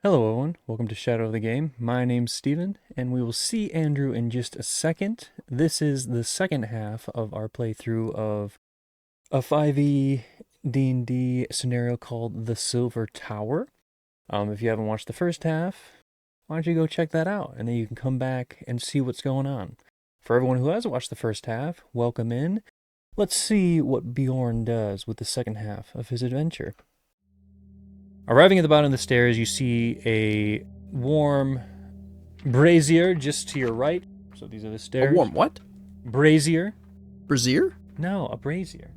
Hello, everyone. Welcome to Shadow of the Game. My name's Steven, and we will see Andrew in just a second. This is the second half of our playthrough of a 5e D&D scenario called the Silvyr Tower. If you haven't watched the first half, why don't you go check that out, and then you can come back and see what's going on. For everyone who has watched the first half, welcome in. Let's see what Bjorn does with the second half of his adventure. Arriving at the bottom of the stairs, you see a warm brazier just to your right. So these are the stairs. A warm what? Brazier. Brazier? No, a brazier.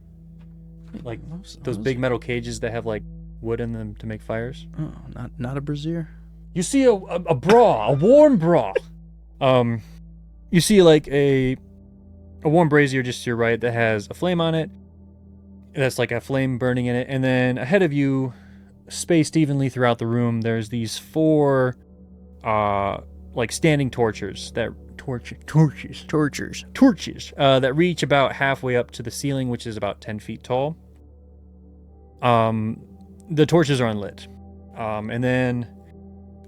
Like those big metal cages that have like wood in them to make fires. Oh, not a brazier. You see a bra, a warm bra. You see like a warm brazier just to your right that has a flame on it. That's like a flame burning in it, and then ahead of you, spaced evenly throughout the room, there's these four like standing torches that that reach about halfway up to the ceiling, which is about 10 feet tall. The torches are unlit, and then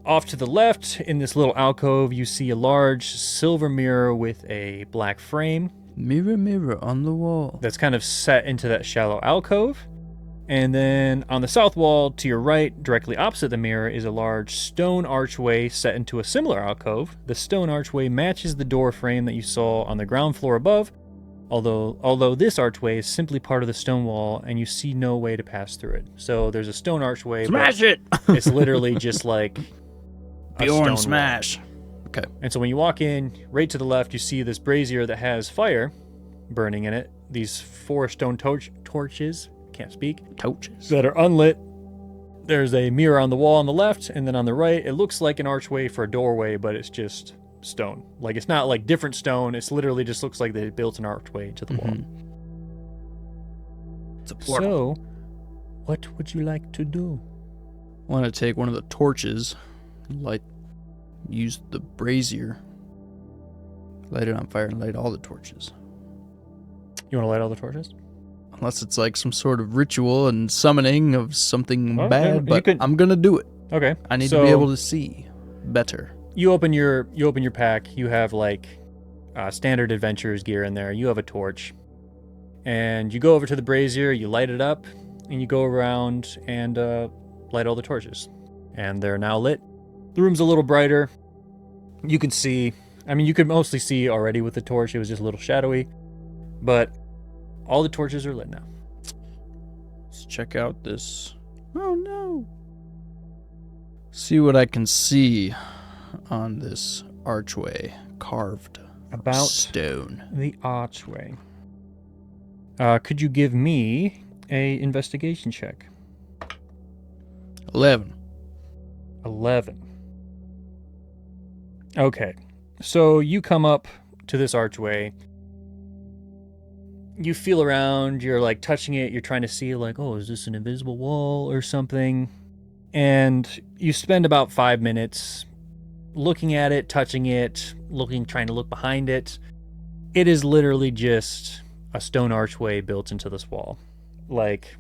off to the left in this little alcove you see a large silver mirror with a black frame. Mirror, mirror on the wall. That's kind of set into that shallow alcove. And then on the south wall to your right, directly opposite the mirror, is a large stone archway set into a similar alcove. The stone archway matches the door frame that you saw on the ground floor above, although this archway is simply part of the stone wall and you see no way to pass through it. So there's a stone archway. Smash it! It's literally just like a Bjorn stone smash. wall. Okay. And so when you walk in, right to the left, you see this brazier that has fire burning in it. These four stone torches. Can't speak. Torches. That are unlit. There's a mirror on the wall on the left, and then on the right, it looks like an archway for a doorway, but it's just stone. Like, it's not like different stone. It's literally just looks like they built an archway to the wall. It's a portal. So, what would you like to do? I want to take one of the torches, use the brazier, light it on fire, and light all the torches. You want to light all the torches? Unless it's like some sort of ritual and summoning of something bad, you but could... I'm gonna do it. Okay. I need to be able to see better. You open your pack. You have like standard adventurer's gear in there. You have a torch, and you go over to the brazier. You light it up, and you go around and light all the torches, and they're now lit. The room's a little brighter. You can see. I mean, you could mostly see already with the torch. It was just a little shadowy, but all the torches are lit now. Let's check out this. Oh no. See what I can see on this archway carved about stone. The archway. Could you give me a investigation check? 11. 11. Okay. So you come up to this archway. You feel around, you're like touching it, you're trying to see like, oh, is this an invisible wall or something? And you spend about 5 minutes looking at it, touching it, trying to look behind it. It is literally just a stone archway built into this wall. Like,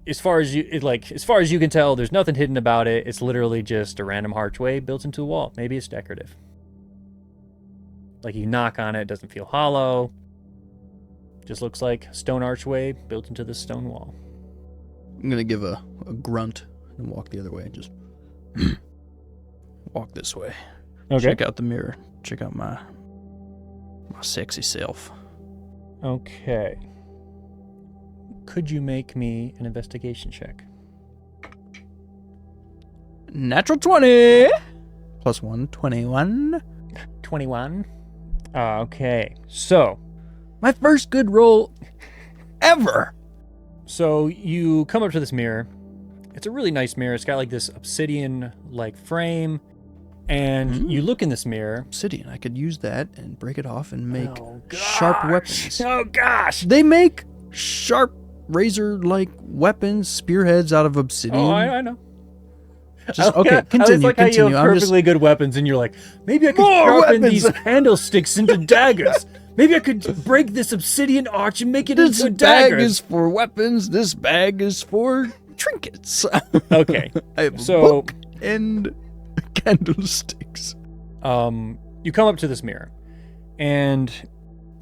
as far as you can tell, there's nothing hidden about it. It's literally just a random archway built into a wall. Maybe it's decorative. Like, you knock on it, it doesn't feel hollow. Just looks like a stone archway built into the stone wall. I'm gonna give a grunt and walk the other way. Just walk this way. Okay. Check out the mirror. Check out my sexy self. Okay. Could you make me an investigation check? Natural 20! Plus 1, 21. 21. Okay. So, my first good roll ever. So you come up to this mirror. It's a really nice mirror. It's got like this obsidian-like frame. And you look in this mirror. Obsidian. I could use that and break it off and make sharp weapons. Oh, gosh. They make sharp razor-like weapons, spearheads out of obsidian. Oh, I know. Just, okay, continue. It's like how you have perfectly good weapons and you're like, maybe I could sharpen these candlesticks into daggers. Maybe I could break this obsidian arch and make it into daggers. This bag is for weapons. This bag is for trinkets. Okay. I have a So book. and candlesticks. You come up to this mirror, and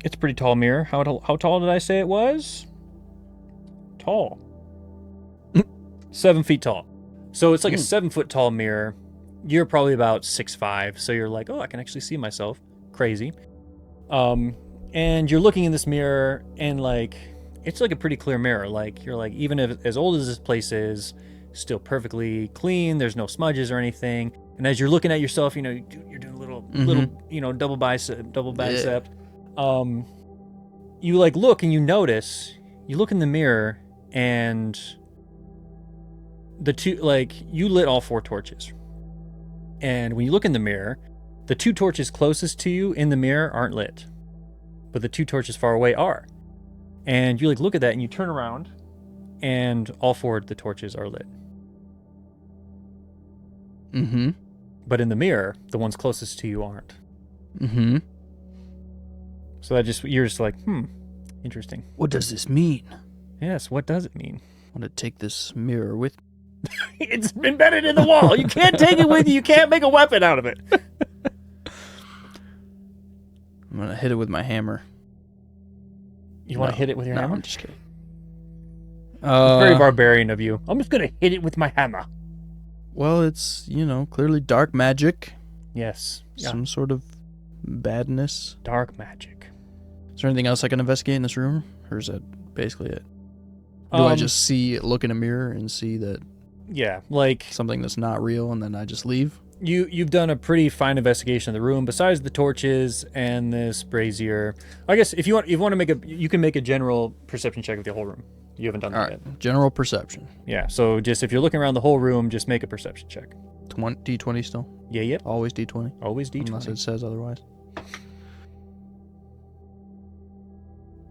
it's a pretty tall mirror. How tall did I say it was? Tall. 7 feet tall. So it's like a 7 foot tall mirror. You're probably about 6'5", so you're like, oh, I can actually see myself. Crazy. And you're looking in this mirror, and like, it's like a pretty clear mirror. Like, you're like, even if as old as this place is, still perfectly clean. There's no smudges or anything. And as you're looking at yourself, you know, you're doing a little, you know, double bicep. You like look and you notice. You look in the mirror, and the two, like, you lit all 4 torches. And when you look in the mirror, the 2 torches closest to you in the mirror aren't lit, but the 2 torches far away are. And you like look at that, and you turn around, and all 4 of the torches are lit. Mm-hmm. But in the mirror, the ones closest to you aren't. Mm-hmm. So you're just like, interesting. What does this mean? Yes, what does it mean? I want to take this mirror with me. It's embedded in the wall. You can't take it with you. You can't make a weapon out of it. I'm going to hit it with my hammer. You want to hit it with your hammer? I'm just kidding. It's very barbarian of you. I'm just going to hit it with my hammer. Well, it's, you know, clearly dark magic. Yes. Yeah. Some sort of badness. Dark magic. Is there anything else I can investigate in this room? Or is that basically it? Do I just look in a mirror and see that yeah, like something that's not real, and then I just leave? You've done a pretty fine investigation of the room. Besides the torches and this brazier, I guess if you want to you can make a general perception check of the whole room. You haven't done that yet. General perception. Yeah. So just if you're looking around the whole room, just make a perception check. D20 still. Yeah. Yep. Always D20. Always D20. Unless it says otherwise.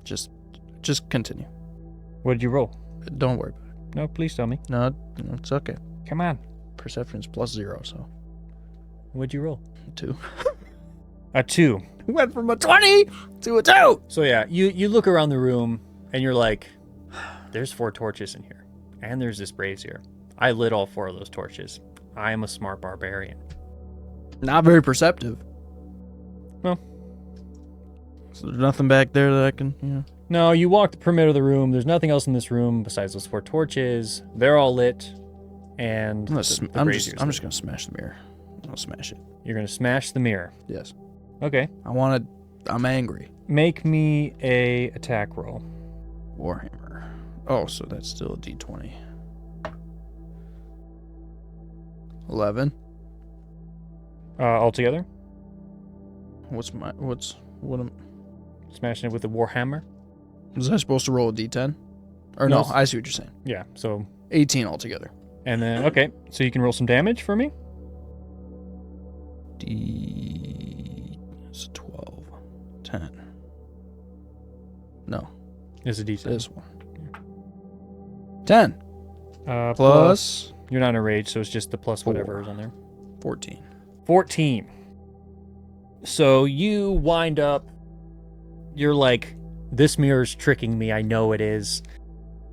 Just continue. What did you roll? Don't worry about it. No, please tell me. No, it's okay. Come on. Perception is +0, so. What'd you roll? 2. A 2. Went from a 20 to a 2. So yeah, you look around the room and you're like, there's 4 torches in here, and there's this brazier. I lit all 4 of those torches. I am a smart barbarian. Not very perceptive. Well, so there's nothing back there that I can, No, you walk the perimeter of the room. There's nothing else in this room besides those 4 torches. They're all lit, and I'm just gonna smash the mirror. I'll smash it. You're gonna smash the mirror. Yes. Okay. I'm angry. Make me a attack roll. Warhammer. Oh, so that's still a D20. 11. Altogether? What am... Smashing it with the Warhammer? Was I supposed to roll a D10? Or No. no, I see what you're saying. Yeah, so... 18 altogether. And then, okay, so you can roll some damage for me? It's 12. 10. No. It's a D10. This one. 10. Plus... You're not in a rage, so it's just the plus 4. whatever is on there. 14. 14. So you wind up... You're like, this mirror's tricking me. I know it is.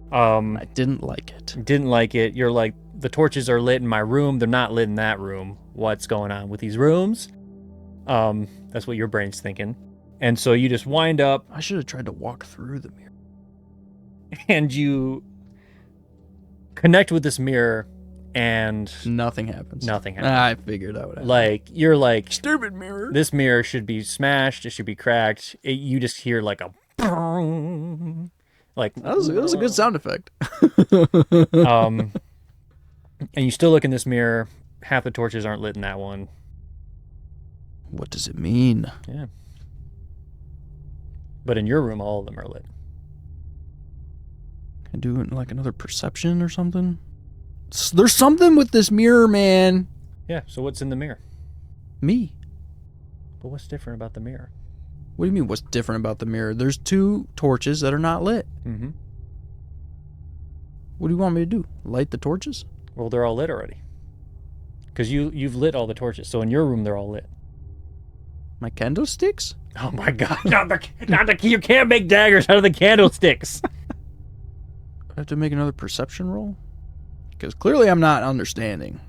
I didn't like it. Didn't like it. You're like, the torches are lit in my room. They're not lit in that room. What's going on with these rooms? That's what your brain's thinking. And so you just wind up. I should have tried to walk through the mirror. And you connect with this mirror, and nothing happens. Nothing happens. I figured that would happen. Like, you're like, stupid mirror. This mirror should be smashed. It should be cracked. You just hear like a like that was a good sound effect. And you still look in this mirror. Half the torches aren't lit in that one. What does it mean? Yeah. But in your room, all of them are lit. Can I do it like another perception or something? There's something with this mirror, man. Yeah, so what's in the mirror? Me. But what's different about the mirror? What do you mean, what's different about the mirror? There's 2 torches that are not lit. Mm-hmm. What do you want me to do? Light the torches? Well, they're all lit already. Because you've lit all the torches. So in your room, they're all lit. My candlesticks? Oh my god, you can't make daggers out of the candlesticks. I have to make another perception roll? Because clearly I'm not understanding.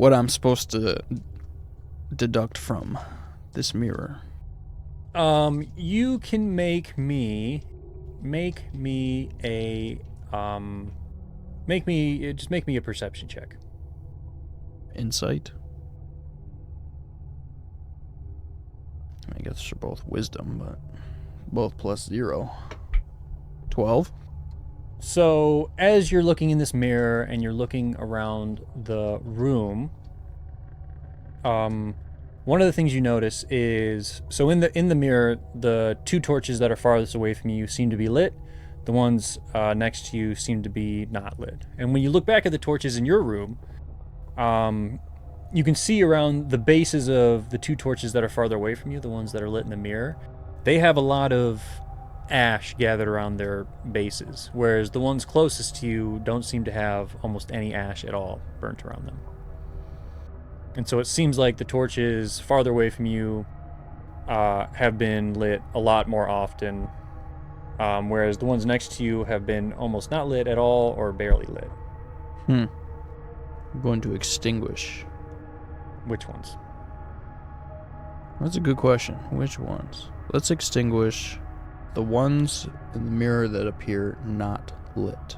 what I'm supposed to deduct from this mirror. You can make me a perception check. Insight. I guess they're both wisdom, but both plus 0. 12. So as you're looking in this mirror and you're looking around the room, one of the things you notice is, so in the mirror, the 2 torches that are farthest away from you seem to be lit. The ones next to you seem to be not lit. And when you look back at the torches in your room, you can see around the bases of the 2 torches that are farther away from you, the ones that are lit in the mirror, they have a lot of ash gathered around their bases, whereas the ones closest to you don't seem to have almost any ash at all burnt around them. And so it seems like the torches farther away from you have been lit a lot more often, whereas the ones next to you have been almost not lit at all or barely lit. I'm going to extinguish. Which ones? That's a good question. Which ones? Let's extinguish the ones in the mirror that appear not lit.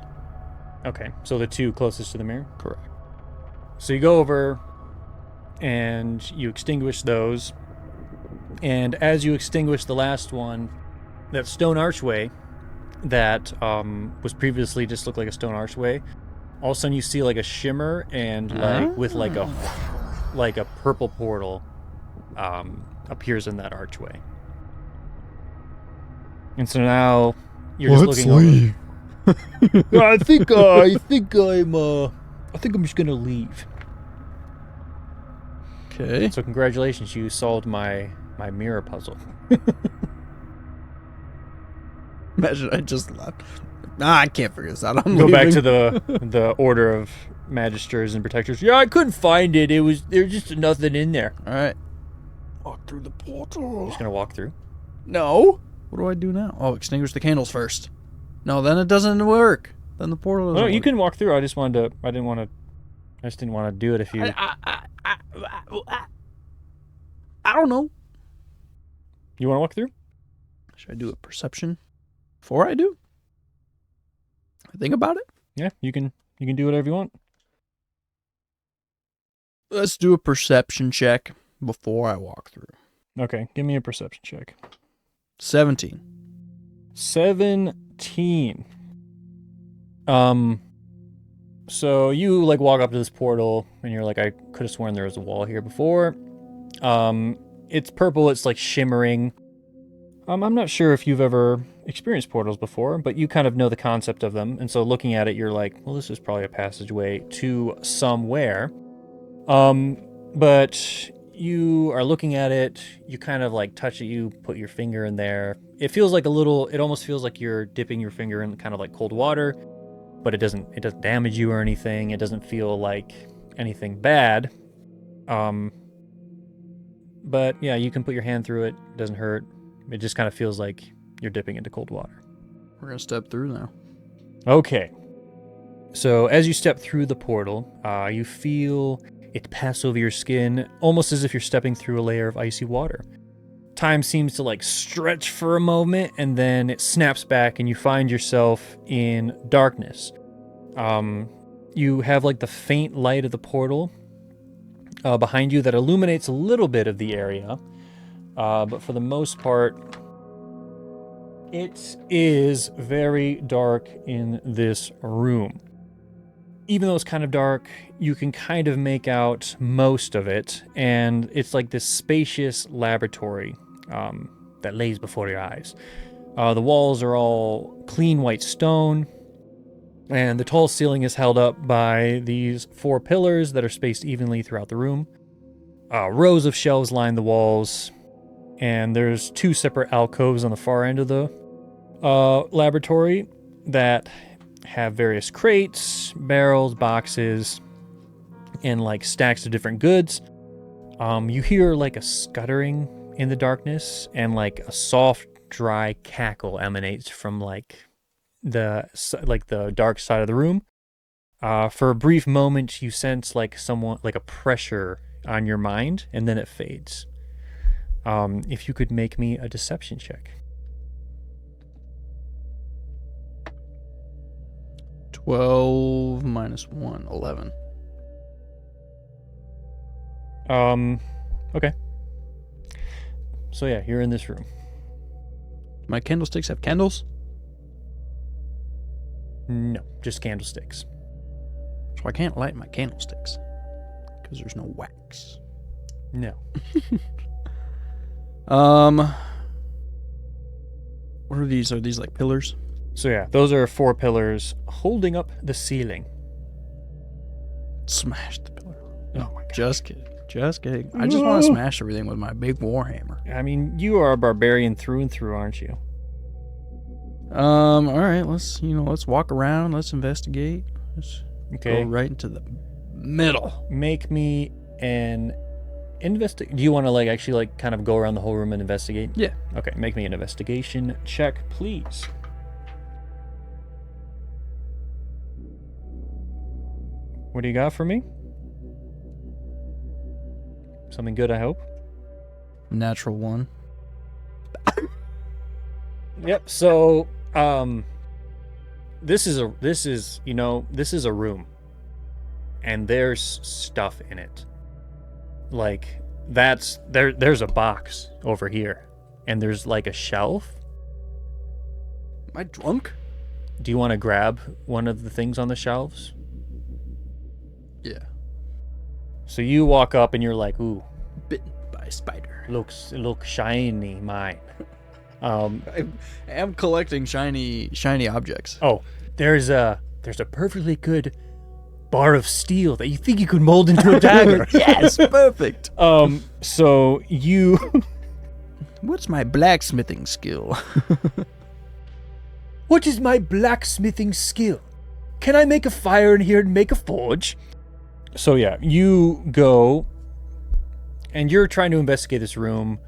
Okay, so the 2 closest to the mirror? Correct. So you go over and you extinguish those. And as you extinguish the last one, that stone archway that was previously just looked like a stone archway, all of a sudden you see like a shimmer and with like a purple portal appears in that archway. And so now you're just looking over. I think I'm just gonna leave. Okay. So congratulations, you solved my mirror puzzle. Imagine I just left. I can't figure this out. I'm Go leaving. back to the order of magisters and protectors. Yeah, I couldn't find it. There's just nothing in there. All right. Walk through the portal. Just gonna walk through. No. What do I do now? Oh, extinguish the candles first. No, then it doesn't work. Then the portal doesn't No, work. you can walk through. I just didn't want to do it if you. I don't know. You want to walk through? Should I do a perception before I do? Think about it. Yeah, you can do whatever you want. Let's do a perception check before I walk through. Okay, give me a perception check. 17. 17. So you like walk up to this portal and you're like, I could have sworn there was a wall here before. It's purple, it's like shimmering. I'm not sure if you've ever experienced portals before, but you kind of know the concept of them. And so looking at it, you're like, well, this is probably a passageway to somewhere. But you are looking at it, you kind of like touch it, you put your finger in there. It feels like it almost feels like you're dipping your finger in kind of like cold water, but it doesn't damage you or anything. It doesn't feel like anything bad. But yeah, you can put your hand through it. It doesn't hurt. It just kind of feels like you're dipping into cold water. We're going to step through now. Okay. So as you step through the portal, you feel it pass over your skin, almost as if you're stepping through a layer of icy water. Time seems to like stretch for a moment, and then it snaps back, and you find yourself in darkness. You have like the faint light of the portal behind you that illuminates a little bit of the area. But for the most part, it is very dark in this room. Even though it's kind of dark, you can kind of make out most of it, and it's like this spacious laboratory that lays before your eyes. The walls are all clean white stone, and the tall ceiling is held up by these 4 pillars that are spaced evenly throughout the room. Rows of shelves line the walls, and there's 2 separate alcoves on the far end of the laboratory that have various crates, barrels, boxes, and like stacks of different goods. You hear like a scuttering in the darkness, and like a soft, dry cackle emanates from like the dark side of the room. For a brief moment, you sense like a pressure on your mind, and then it fades. If you could make me a deception check. 12 minus 1, 11. Okay. So yeah, you're in this room. My candlesticks have candles? No, just candlesticks. So I can't light my candlesticks. Because there's no wax. No. What are these? Are these like pillars? So yeah, those are 4 pillars holding up the ceiling. Smash the pillar. Oh my god. Just kidding. Just kidding. I just want to smash everything with my big warhammer. I mean, you are a barbarian through and through, aren't you? All right, let's walk around, let's investigate. Let's go right into the middle. Make me an investigate. Do you want to actually kind of go around the whole room and investigate? Yeah. Okay, make me an investigation check, please. What do you got for me? Something good, I hope. Natural 1. Yep. So, this is a room, and there's stuff in it. There's a box over here, and there's a shelf. Am I drunk? Do you want to grab one of the things on the shelves? Yeah. So you walk up and you're like, ooh, Bitten by a spider. looks shiny, mine. I am collecting shiny objects. Oh, there's a perfectly good bar of steel that you think you could mold into a dagger. Yes, perfect. So you What's my blacksmithing skill? What is my blacksmithing skill? Can I make a fire in here and make a forge? So yeah, you go and you're trying to investigate this room.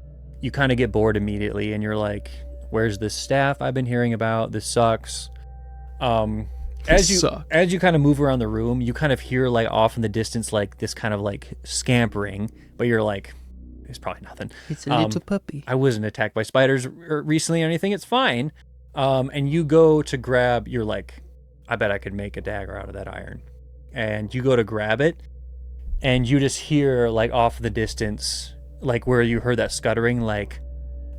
You kind of get bored immediately and you're like, where's this staff I've been hearing about? This sucks. As you kind of move around the room, you kind of hear off in the distance this kind of scampering, but you're like, it's probably nothing. It's a little puppy. I wasn't attacked by spiders recently or anything. It's fine. And you go to grab, you're like, I bet I could make a dagger out of that iron. And you go to grab it, and you just hear off the distance, where you heard that scuttering,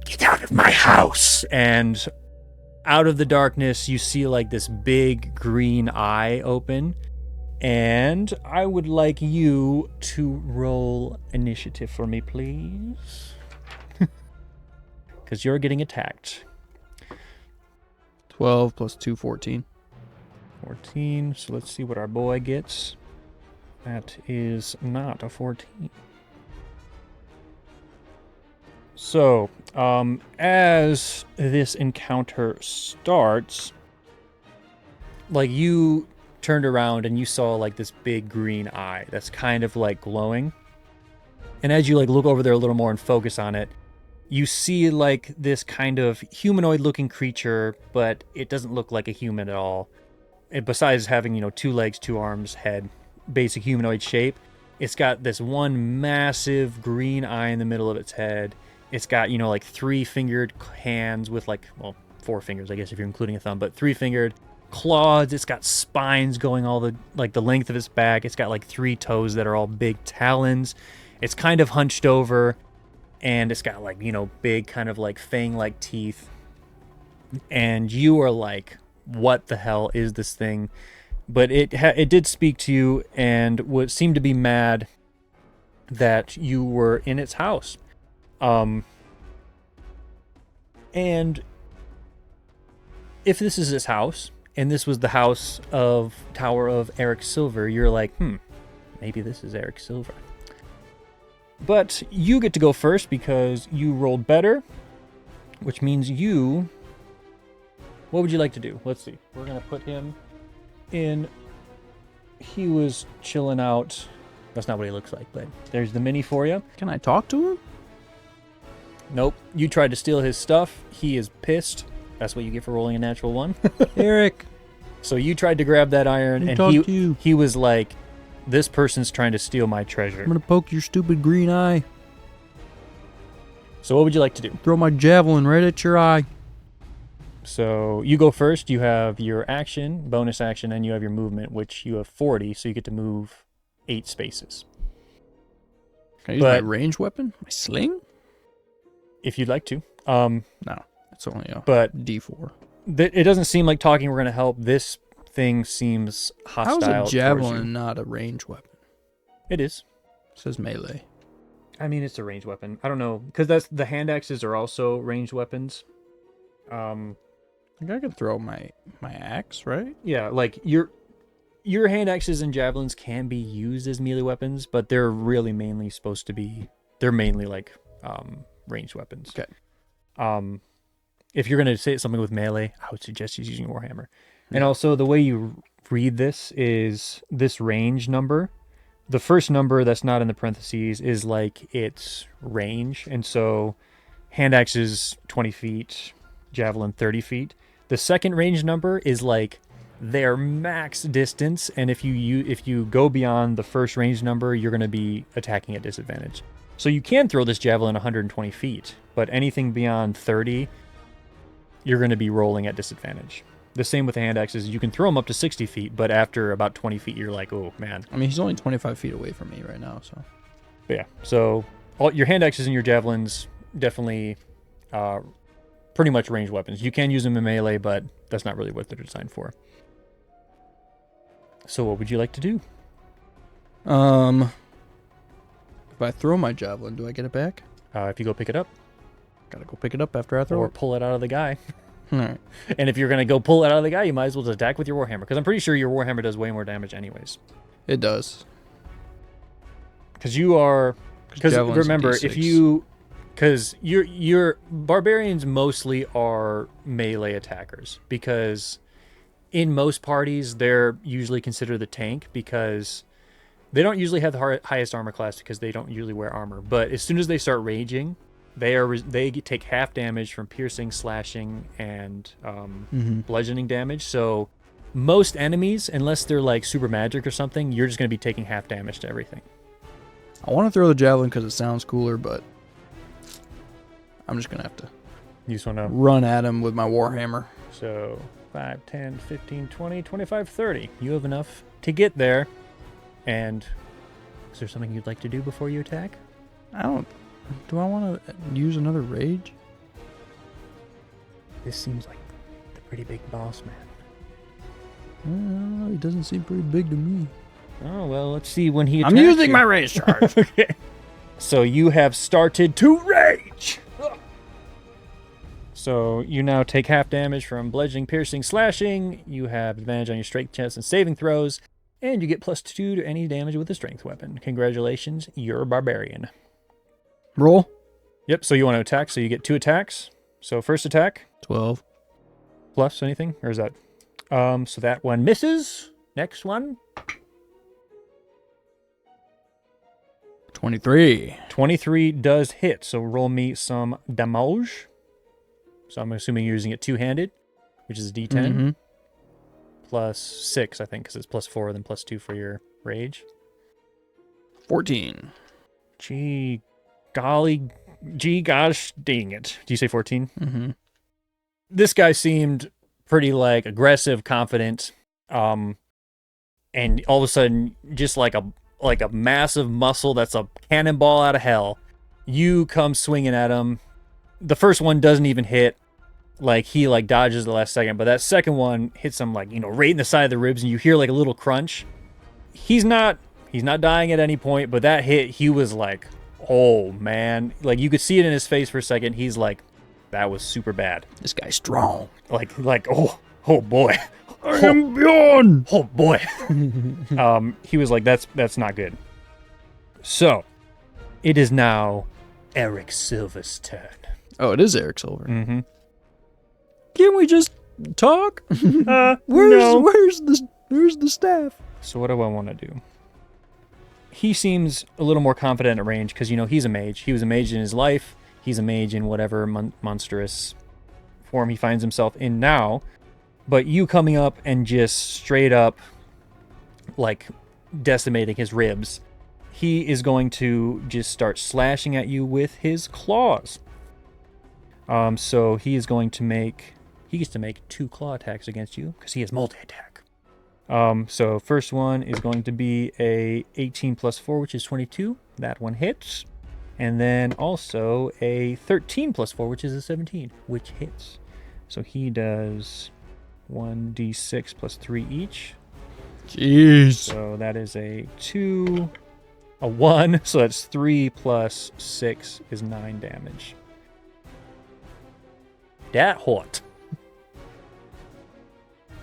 get out of my house. And out of the darkness, you see this big green eye open. And I would like you to roll initiative for me, please. Because you're getting attacked. 12 plus 2, 14. 14. So let's see what our boy gets. That is not a 14. So, as this encounter starts, you turned around and you saw this big green eye that's kind of glowing. And as you look over there a little more and focus on it, you see this kind of humanoid looking creature, but it doesn't look like a human at all. And besides having, 2 legs, 2 arms, head, basic humanoid shape, it's got this one massive green eye in the middle of its head. It's got, 3-fingered hands with 4 fingers, I guess, if you're including a thumb, but 3-fingered claws. It's got spines going all the length of its back. It's got 3 toes that are all big talons. It's kind of hunched over, and it's got big kind of fang-like teeth. And you are like, what the hell is this thing? But it did speak to you and seemed to be mad that you were in its house. And if this is his house, and this was the house of Tower of Eric Silver, you're like, maybe this is Eric Silver. But you get to go first because you rolled better, which means you... What would you like to do? Let's see. We're going to put him in... He was chilling out. That's not what he looks like, but there's the mini for you. Can I talk to him? Nope. You tried to steal his stuff. He is pissed. That's what you get for rolling a natural 1. Eric, So you tried to grab that iron, Who and talked to you? he was like, "This person's trying to steal my treasure." I'm gonna poke your stupid green eye. So what would you like to do? Throw my javelin right at your eye. So you go first. You have your action, bonus action, and you have your movement, which you have 40, so you get to move 8 spaces. Can I use my range weapon? My sling? If you'd like to. No, it's only a But D4. it doesn't seem like talking we're going to help. This thing seems hostile. How is a towards javelin you. not a range weapon? It is. It says melee. I mean, it's a ranged weapon. I don't know, because the hand axes are also ranged weapons. I think I could throw my axe, right? Yeah, like your hand axes and javelins can be used as melee weapons, but they're really mainly supposed to be. They're mainly like ranged weapons. Okay. If you're gonna say something with melee, I would suggest using Warhammer. And also, the way you read this is this range number. The first number that's not in the parentheses is like its range, and so hand axes 20 feet, javelin 30 feet. The second range number is like their max distance, and if you go beyond the first range number, you're going to be attacking at disadvantage. So you can throw this javelin 120 feet, but anything beyond 30, you're going to be rolling at disadvantage. The same with the hand axes. You can throw them up to 60 feet, but after about 20 feet, you're like, oh, man. I mean, he's only 25 feet away from me right now, so. But yeah, so all your hand axes and your javelins definitely pretty much ranged weapons. You can use them in melee, but that's not really what they're designed for. So what would you like to do? If I throw my javelin, do I get it back? If you go pick it up. Gotta go pick it up after I throw Or it. pull it out of the guy. All right. And if you're going to go pull it out of the guy, you might as well just attack with your Warhammer. Because I'm pretty sure your Warhammer does way more damage anyways. It does. Because you are... Because javelin's remember, D6. if you... Because your barbarians mostly are melee attackers. Because in most parties, they're usually considered the tank. Because they don't usually have the highest armor class. Because they don't usually wear armor. But as soon as they start raging... They take half damage from piercing, slashing, and bludgeoning damage. So most enemies, unless they're like super magic or something, you're just going to be taking half damage to everything. I want to throw the javelin because it sounds cooler, but I'm just going to have to You just want to run at him with my Warhammer. So 5, 10, 15, 20, 25, 30. You have enough to get there. And is there something you'd like to do before you attack? Do I want to use another rage? This seems like the pretty big boss man. I don't know. He doesn't seem pretty big to me. Oh, well, let's see when he attacks I'm using you. my rage charge. Okay. So you have started to rage. So you now take half damage from bludgeoning, piercing, slashing. You have advantage on your strength checks and saving throws. And you get +2 to any damage with a strength weapon. Congratulations, you're a barbarian. Roll. Yep, so you want to attack, so you get 2 attacks. So first attack, 12. plus anything, or is that... so that one misses. Next one. 23. 23 does hit, so roll me some damage. So I'm assuming you're using it two-handed, which is a d10. Mm-hmm. Plus 6, I think, because it's +4, then +2 for your rage. 14. Gee gosh dang it. Do you say 14? Mm-hmm. This guy seemed pretty, like, aggressive, confident, and all of a sudden, just like a massive muscle that's a cannonball out of hell, you come swinging at him. The first one doesn't even hit. Like, he, like, dodges the last second, but that second one hits him, like, right in the side of the ribs, and you hear, like, a little crunch. He's not dying at any point, but that hit, he was like, oh, man. Like, you could see it in his face for a second. He's like, that was super bad. This guy's strong. Like, oh boy. I am beyond. Oh, boy. He was like, that's not good. So, it is now Eric Silver's turn. Oh, it is Eric Silver. Mm-hmm. Can we just talk? No. Where's the staff? So what do I want to do? He seems a little more confident at range because, he's a mage. He was a mage in his life. He's a mage in whatever monstrous form he finds himself in now. But you coming up and just straight up, like, decimating his ribs, he is going to just start slashing at you with his claws. So he is going to make... He gets to make 2 claw attacks against you because he has multi-attack. So first one is going to be a 18 plus 4, which is 22. That one hits. And then also a 13 plus 4, which is a 17, which hits. So he does 1d6 plus 3 each. Jeez. So that is a 2, a 1. So that's 3 plus 6 is 9 damage. That hot.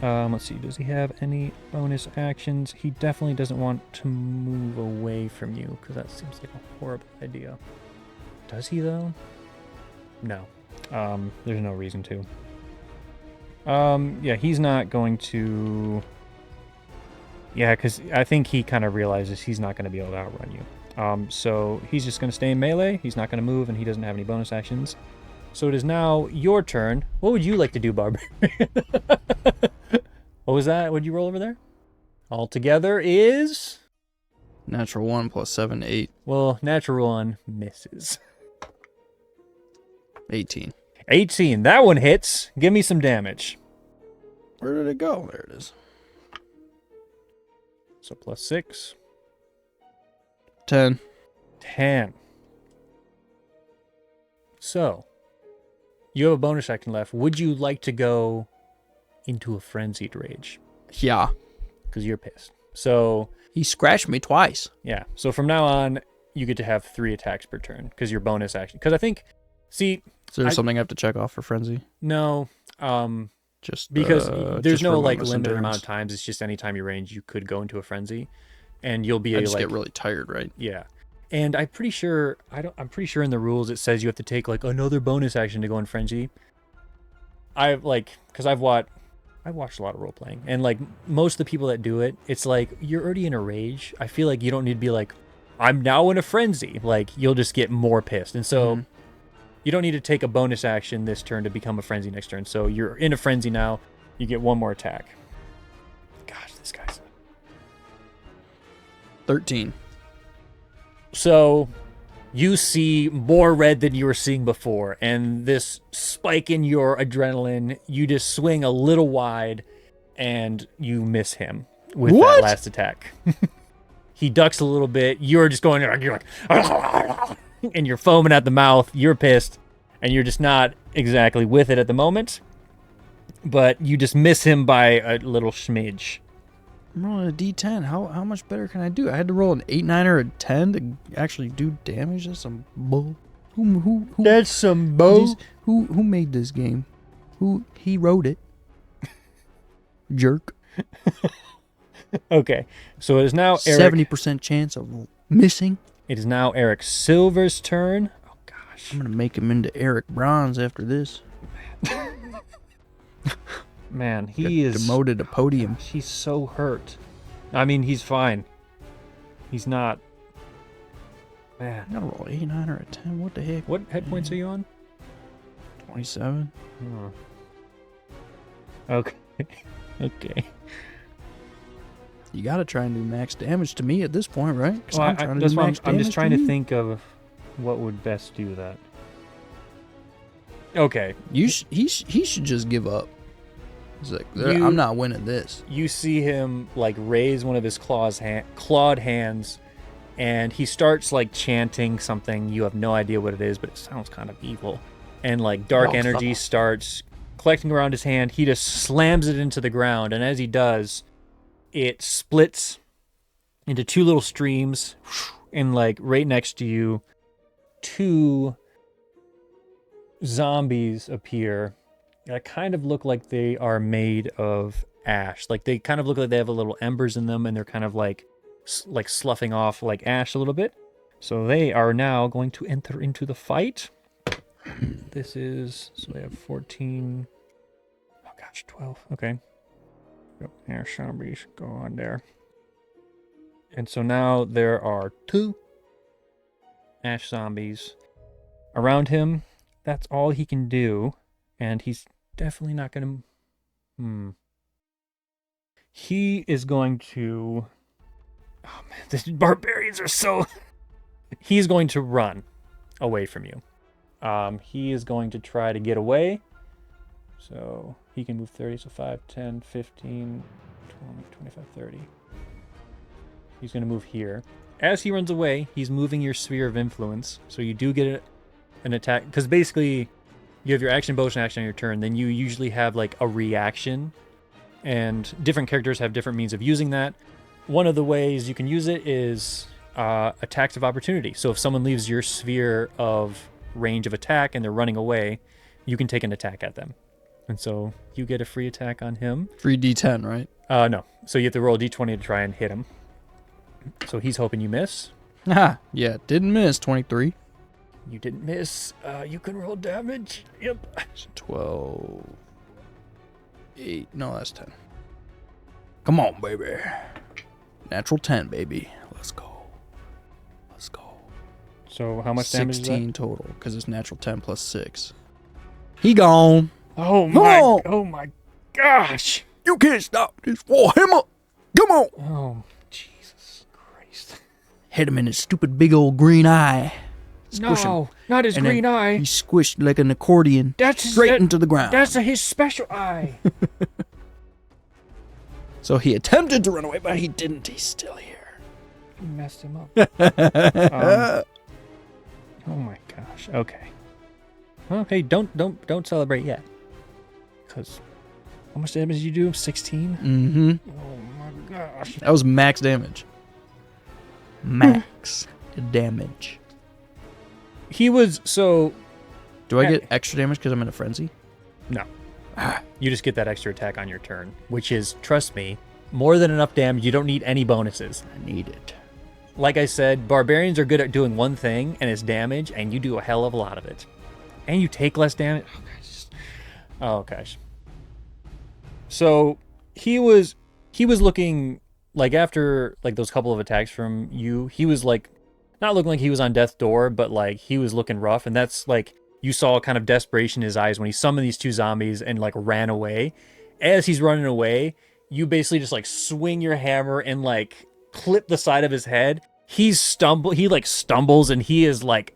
Let's see. Does he have any bonus actions? He definitely doesn't want to move away from you because that seems like a horrible idea. Does he though? No. There's no reason to. Yeah, he's not going to. Yeah, because I think he kind of realizes he's not going to be able to outrun you. So he's just going to stay in melee. He's not going to move, and he doesn't have any bonus actions. So it is now your turn. What would you like to do, Barbarian? What was that? What did you roll over there? Altogether is... Natural 1 plus 7, 8. Well, natural 1 misses. 18. 18. That one hits. Give me some damage. Where did it go? There it is. So plus 6. 10. 10. So, you have a bonus action left. Would you like to go into a frenzied rage? Yeah. Because you're pissed. So, He scratched me twice. yeah. So from now on, you get to have 3 attacks per turn because your bonus action. Because I think, see, Is there something I have to check off for frenzy? no, Just because there's just no like relentless limited amount endurance. of times. It's just anytime you range, you could go into a frenzy, and you'll be I just like, get really tired, right? yeah. And I'm pretty sure I'm pretty sure in the rules it says you have to take like another bonus action to go in frenzy. Because I've watched a lot of role playing, and like most of the people that do it, it's like you're already in a rage. I feel like you don't need to be like, I'm now in a frenzy. Like you'll just get more pissed, and so you don't need to take a bonus action this turn to become a frenzy next turn. So you're in a frenzy now. You get 1 more attack. Gosh, this guy's 13. So you see more red than you were seeing before, and this spike in your adrenaline, you just swing a little wide, and you miss him with that last attack. He ducks a little bit. You're just going, you're like, and you're foaming at the mouth. You're pissed, and you're just not exactly with it at the moment, but you just miss him by a little smidge. I'm rolling a D10. How much better can I do? I had to roll an 8, 9, or a 10 to actually do damage. That's some bull. Who That's some bull. Who made this game? He wrote it? Jerk. Okay, so it is now Eric. 70% chance of missing. It is now Eric Silver's turn. Oh gosh. I'm gonna make him into Eric Bronze after this. Man, he is demoted to podium. He's so hurt. I mean, he's fine. He's not. Man, I gotta roll 8, 9, or a 10. What the heck? what head points are you on? 27. Okay. Okay. You gotta try and do max damage to me at this point, right? 'Cause Well, I'm trying to that's do why max I'm just damage trying to you. think of what would best do that. Okay. He should just give up. He's like, You- I'm not winning this. You see him like raise one of his clawed hands, and he starts like chanting something. You have no idea what it is, but it sounds kind of evil. And like dark Oh, energy fuck. starts collecting around his hand. He just slams it into the ground, and as he does, it splits into 2 little streams, and like right next to you, 2 zombies appear that kind of look like they are made of ash. Like they kind of look like they have a little embers in them, and they're kind of like sloughing off like ash a little bit. So they are now going to enter into the fight. This is, so they have 14. Oh gosh, 12. Okay. Yep, there, zombies go on there. And so now there are 2 ash zombies around him. That's all he can do, and he's definitely not going to He is going to... Oh, man, the barbarians are so... He's going to run away from you. He is going to try to get away. So he can move 30, so 5, 10, 15, 20, 25, 30. He's going to move here. As he runs away, he's moving your sphere of influence. So you do get an attack. Because basically, you have your action, bonus action on your turn. Then you usually have like a reaction. And different characters have different means of using that. One of the ways you can use it is attacks of opportunity. So if someone leaves your sphere of range of attack and they're running away, you can take an attack at them. And so you get a free attack on him. Free D10, right? No. So you have to roll a D20 to try and hit him. So he's hoping you miss. Ah, yeah, didn't miss. 23. You didn't miss. You can roll damage. Yep. 12. 8. No, that's 10. Come on, baby. Natural 10, baby. Let's go. Let's go. So how much damage is that? 16 total, because it's natural 10 plus 6. He gone. Oh my gosh. You can't stop this Warhammer. Come on. Oh, Jesus Christ. Hit him in his stupid big old green eye. Squish him. No, not his And green eye. He's squished like an accordion straight into the ground. That's his special eye. So he attempted to run away, but he didn't. He's still here. You messed him up. Oh my gosh. Okay. Well, hey, don't celebrate yet. Because how much damage did you do? 16? Mm-hmm. Oh my gosh. That was max damage. Max damage. He was so... Do I get extra damage because I'm in a frenzy? No. You just get that extra attack on your turn, which is, trust me, more than enough damage. You don't need any bonuses. I need it. Like I said, barbarians are good at doing one thing, and it's damage, and you do a hell of a lot of it. And you take less damage. Oh, gosh. So, he was looking, like, after, like, those couple of attacks from you, he was, like, not looking like he was on death's door, but, like, he was looking rough, and that's, like, you saw kind of desperation in his eyes when he summoned these two zombies and, like, ran away. As he's running away, you basically just, like, swing your hammer and, like, clip the side of his head. He stumbles, and he is, like,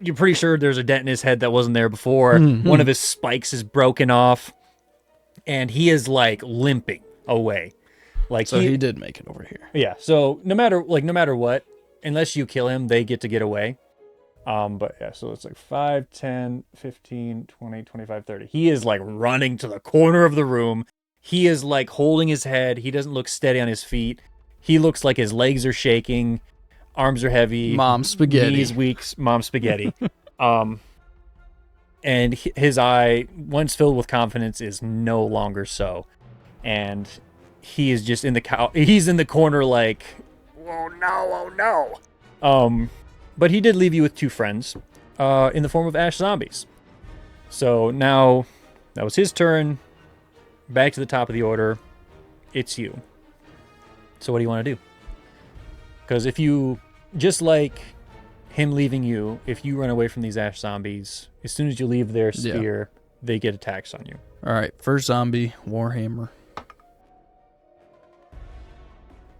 you're pretty sure there's a dent in his head that wasn't there before. Mm-hmm. One of his spikes is broken off, and he is, like, limping away. Like, so he did make it over here. Yeah, so no matter what, unless you kill him, they get to get away. But yeah, so it's like 5, 10, 15, 20, 25, 30. He is like running to the corner of the room. He is like holding his head. He doesn't look steady on his feet. He looks like his legs are shaking. Arms are heavy. Mom spaghetti. Knees weak. Mom spaghetti. And his eye, once filled with confidence, is no longer so. And he is just he's in the corner like, oh no. But he did leave you with two friends in the form of ash zombies. So now that was his turn. Back to the top of the order. It's you. So what do you want to do? Because if you, just like him leaving you, if you run away from these ash zombies, as soon as you leave their sphere, they get attacks on you. All right, first zombie, Warhammer.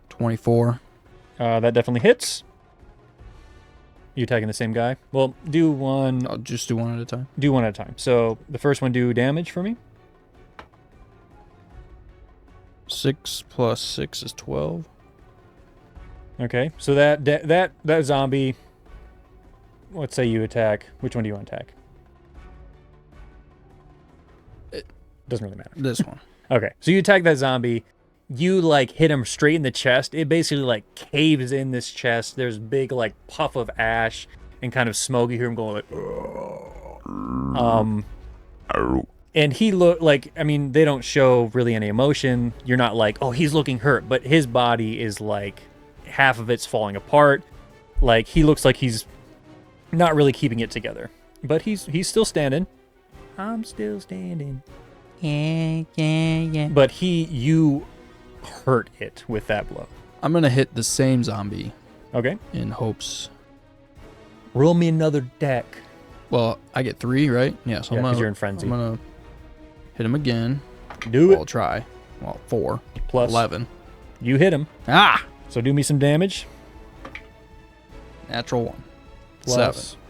24. That definitely hits. You attacking the same guy? Well, do one. I'll just do one at a time. Do one at a time. So the first one, do damage for me. 6 plus 6 is 12. Okay, so that zombie. Let's say you attack. Which one do you want to attack? It doesn't really matter. This one. Okay, so you attack that zombie. You like hit him straight in the chest. It basically like caves in this chest. There's a big like puff of ash and kind of smoke. You hear him going like, and he look like, I mean, they don't show really any emotion. You're not like, oh, he's looking hurt, but his body is like half of it's falling apart. Like he looks like he's not really keeping it together, but he's still standing. I'm still standing. Yeah. But you hurt it with that blow. I'm going to hit the same zombie. Okay. In hopes. Roll me another deck. Well, I get 3, right? Yeah, so because you're in frenzy. I'm going to hit him again. Do I'll it. try. Well, 4 Plus 11. You hit him. Ah! So do me some damage. Natural 1. Plus. 7.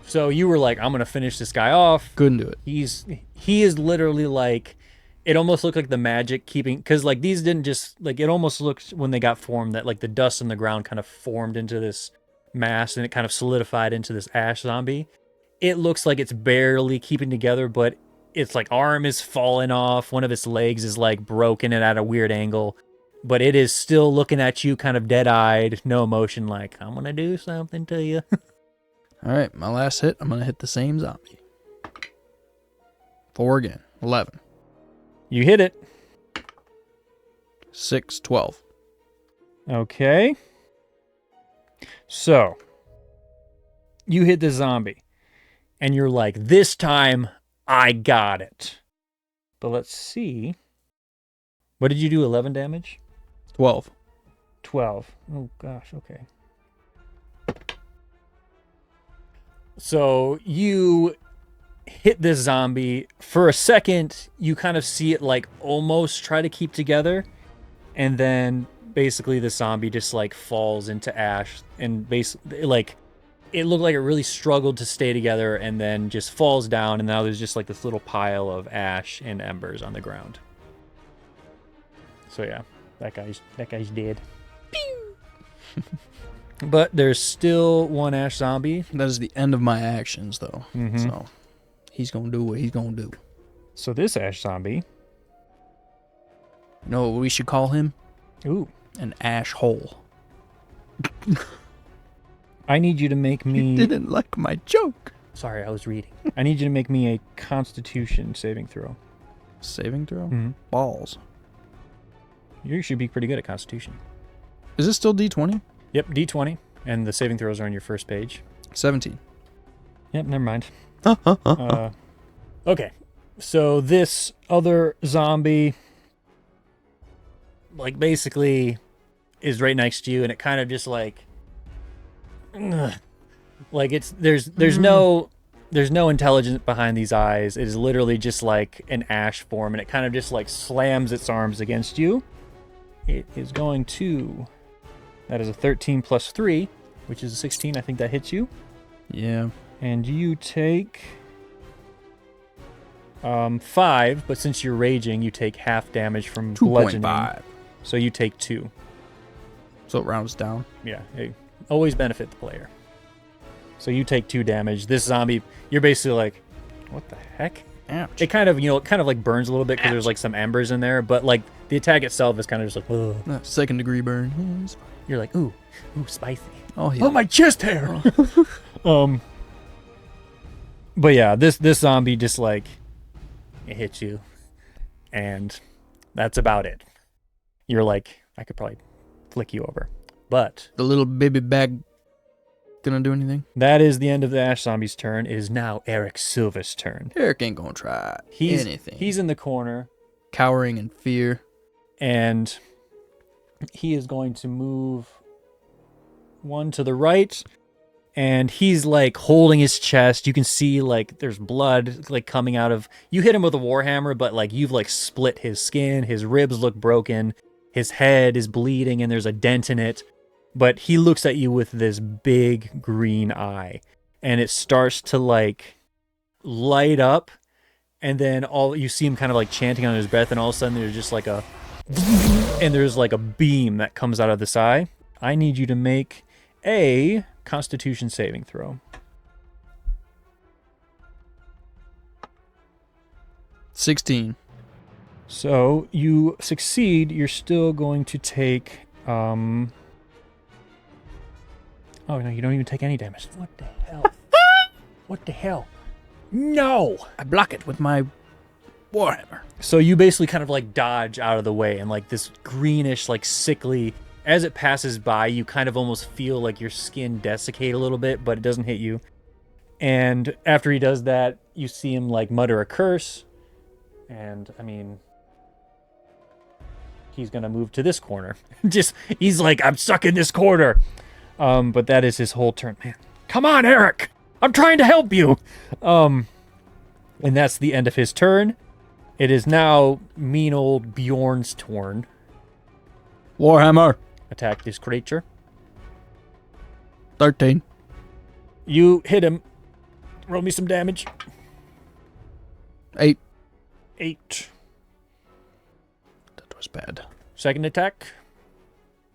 So you were like, I'm gonna finish this guy off. Couldn't do it. He is literally like, it almost looked like the magic keeping, because like these didn't just like, it almost looked when they got formed that like the dust in the ground kind of formed into this mass and it kind of solidified into this ash zombie. It looks like it's barely keeping together, but its like arm is falling off. One of its legs is like broken and at a weird angle, but it is still looking at you kind of dead-eyed, no emotion, like, I'm gonna do something to you. All right, my last hit, I'm going to hit the same zombie. 4 again. 11. You hit it. 6, 12. Okay. So, you hit the zombie, and you're like, this time, I got it. But let's see. What did you do, 11 damage? 12. 12. Oh, gosh, okay. So, you hit this zombie. For a second, you kind of see it, like, almost try to keep together, and then basically the zombie just like falls into ash and basically like it looked like it really struggled to stay together and then just falls down, and now there's just like this little pile of ash and embers on the ground. So yeah, that guy's dead. But there's still one ash zombie. That is the end of my actions, though. Mm-hmm. So he's going to do what he's going to do. So this ash zombie, You know what we should call him? ooh, An ash hole. I need you to make me... You didn't like my joke. Sorry, I was reading. I need you to make me a Constitution saving throw. Saving throw? Mm-hmm. Balls. You should be pretty good at Constitution. Is it still D20? Yep, D20, and the saving throws are on your first page. 17. Yep, never mind. Okay, so this other zombie, like, basically is right next to you, and it kind of just like it's there's no intelligence behind these eyes. It is literally just like an ash form, and it kind of just like slams its arms against you. It is going to... That is a 13 plus 3, which is a 16. I think that hits you. Yeah. And you take 5, but since you're raging, you take half damage from bludgeoning. 2.5. So you take 2. So it rounds down. Yeah, it always benefit the player. So you take 2 damage. This zombie, you're basically like, what the heck? Ouch. It kind of, it kind of like burns a little bit because there's like some embers in there, but like the attack itself is kind of just like, ugh. Second degree burn. Yeah, it's fine. You're like, ooh, spicy. Oh, yeah. Oh, my chest hair. But yeah, this zombie just like, it hits you, and that's about it. You're like, I could probably flick you over, but The little baby bag gonna do anything? that is the end of the ash zombie's turn. It is now Eric Silva's turn. Eric ain't gonna try anything. He's in the corner, cowering in fear. and he is going to move 1 to the right, and he's like holding his chest. You can see like there's blood like coming out of... You hit him with a warhammer, but like you've like split his skin. His ribs look broken. His head is bleeding, and there's a dent in it. But he looks at you with this big green eye, and it starts to like light up, and then all you see him kind of like chanting on his breath, and all of a sudden there's just like a... and there's like a beam that comes out of this eye. I need you to make a Constitution saving throw. 16. So you succeed. You're still going to take... Oh, no, you don't even take any damage. What the hell? What the hell? No! I block it with my warhammer. So you basically kind of like dodge out of the way, and like this greenish, like sickly... As it passes by, you kind of almost feel like your skin desiccate a little bit, but it doesn't hit you. And after he does that, you see him like mutter a curse. And I mean, he's going to move to this corner. He's like, I'm stuck in this corner. But that is his whole turn. Man, come on, Eric. I'm trying to help you. And that's the end of his turn. It is now mean old Bjorn's turn. Warhammer. Attack this creature. 13. You hit him. Roll me some damage. 8. 8. That was bad. Second attack.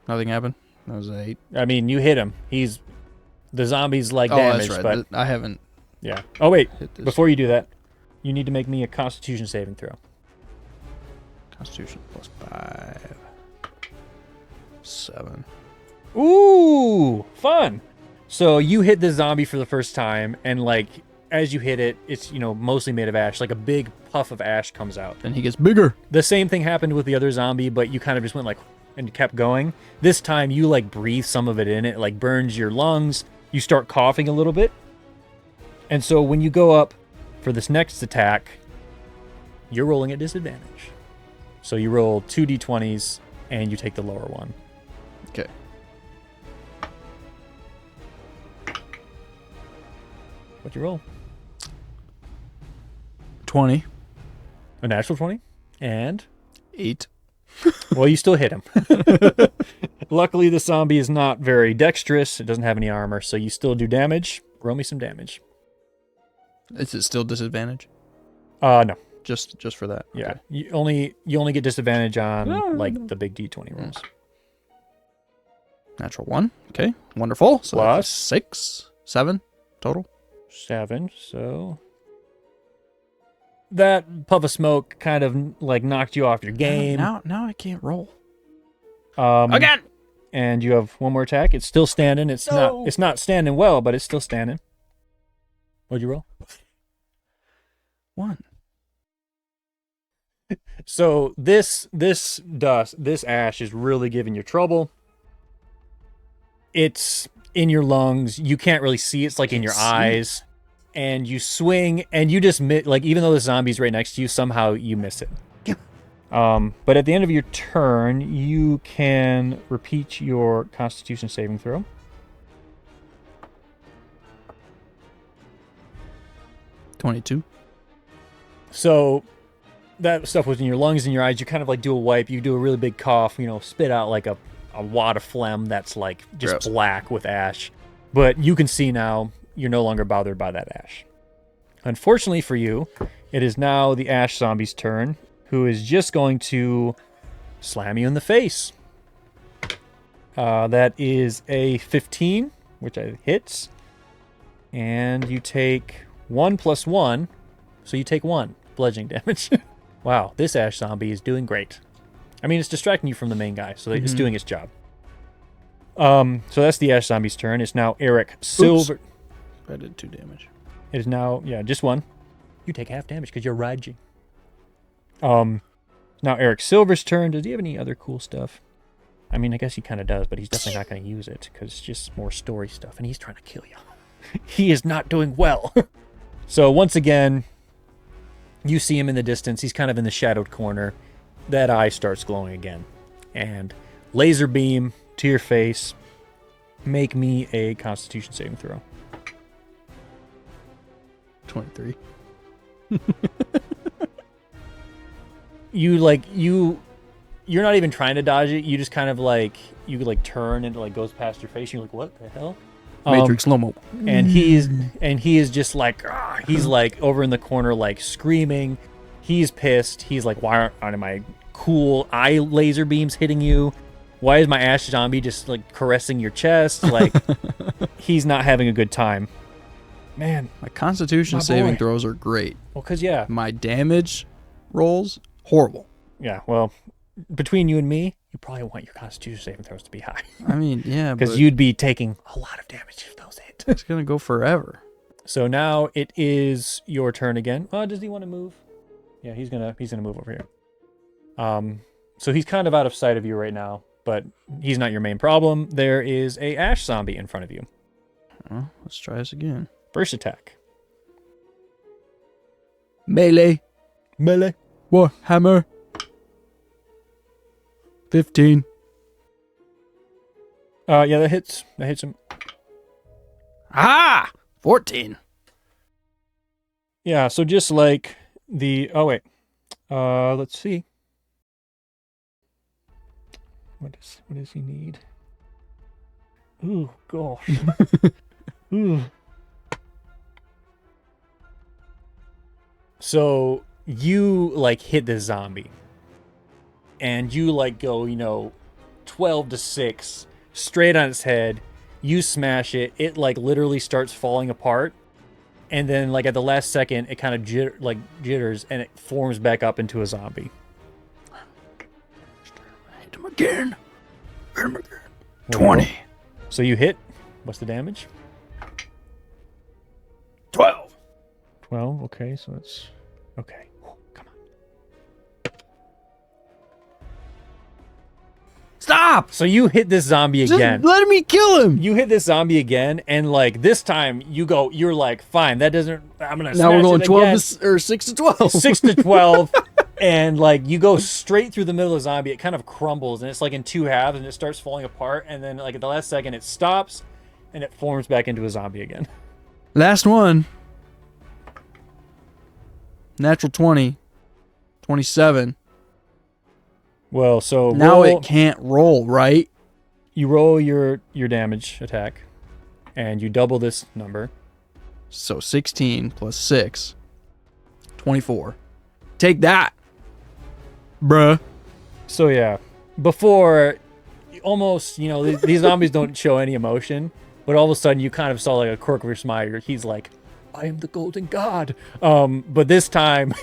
Nothing happened. That was 8. I mean, you hit him. The zombie's like damaged, that's right. but I haven't. yeah. Oh wait, hit this. before you do that, you need to make me a Constitution saving throw. Constitution plus 5. 7. Ooh, fun. So you hit the zombie for the first time, and like as you hit it, it's mostly made of ash. Like a big puff of ash comes out. Then he gets bigger. The same thing happened with the other zombie, but you kind of just went like and kept going. This time you like breathe some of it in. It like burns your lungs. You start coughing a little bit. And so when you go up for this next attack, you're rolling at disadvantage. So you roll 2 d20s and you take the lower one. Okay. What'd you roll? 20. A natural 20? And? 8. Well, you still hit him. Luckily, the zombie is not very dexterous. It doesn't have any armor, so you still do damage. Roll me some damage. Is it still disadvantage? No. Just for that. Yeah. Okay. You only get disadvantage on like the big d20 rolls. Natural 1. Okay. Wonderful. So Plus that's 6, 7 total. 7, so that puff of smoke kind of like knocked you off your game. Now I can't roll. Again. And you have one more attack. It's still standing. It's not standing well, but it's still standing. What'd you roll? 1. So this ash is really giving you trouble. It's in your lungs. You can't really see. It's like in your eyes. And you swing, and you just miss. Like even though the zombie's right next to you, somehow you miss it. But at the end of your turn, you can repeat your Constitution saving throw. $22. So that stuff was in your lungs and your eyes. You kind of like do a wipe. You do a really big cough. Spit out like a wad of phlegm that's like just Gross. black with ash. But you can see now you're no longer bothered by that ash. Unfortunately for you, it is now the ash zombie's turn, who is just going to slam you in the face. That is a 15, which hits. And you take 1 plus 1, so you take 1 bludgeoning damage. Wow, this ash zombie is doing great. I mean, it's distracting you from the main guy, so it's doing its job. So that's the ash zombie's turn. It's now Eric Silvyr. I did 2 damage. It is now, just 1. You take half damage because you're raging. Now Eric Silvyr's turn. Does he have any other cool stuff? I mean, I guess he kind of does, but he's definitely not going to use it because it's just more story stuff, and he's trying to kill you. He is not doing well. So once again, you see him in the distance. He's kind of in the shadowed corner. That eye starts glowing again. And laser beam to your face. Make me a Constitution saving throw. 23. You're not even trying to dodge it. You just kind of like turn and it like goes past your face. You're like, what the hell? Matrix slow-mo. And he is just like, he's like over in the corner like screaming. He's pissed. He's like, why aren't my cool eye laser beams hitting you? Why is my ash zombie just like caressing your chest? Like he's not having a good time. Man, My Constitution My saving boy. throws are great. well, cause yeah, My damage rolls, horrible. well, between you and me, you probably want your Constitution saving throws to be high. I mean, yeah, Because but you'd be taking a lot of damage if those hit. it's going to go forever. So now it is your turn again. Does he want to move? Yeah, he's gonna move over here. So he's kind of out of sight of you right now, but he's not your main problem. There is a ash zombie in front of you. Well, let's try this again. First attack. Melee. Warhammer. 15. Yeah, that hits him. Ah! 14. Yeah, so just like the Let's see. What does he need? Ooh, gosh. Ooh. So you like hit the zombie, and you like go 12 to 6 straight on its head. You smash it. It like literally starts falling apart, and then like at the last second, it kind of jitters, and it forms back up into a zombie. Hit him again. 20. So you hit. What's the damage? 12. 12. Okay, so it's okay. Come on. Stop! So you hit this zombie again. Just let me kill him. You hit this zombie again, and like this time you're like, fine, that doesn't. I'm gonna. Now we're going 12 or 6 to 12. 6 to 12, and like you go straight through the middle of the zombie. It kind of crumbles, and it's like in two halves, and it starts falling apart. And then like at the last second, it stops, and it forms back into a zombie again. Last one. Natural 20. 27. Well, so Now it can't roll, right? You roll your damage attack, and you double this number. So 16 plus 6. 24. Take that, bruh. So yeah, before, almost, these zombies don't show any emotion, but all of a sudden you kind of saw like a quirk of your smile. He's like, I am the golden god. But this time,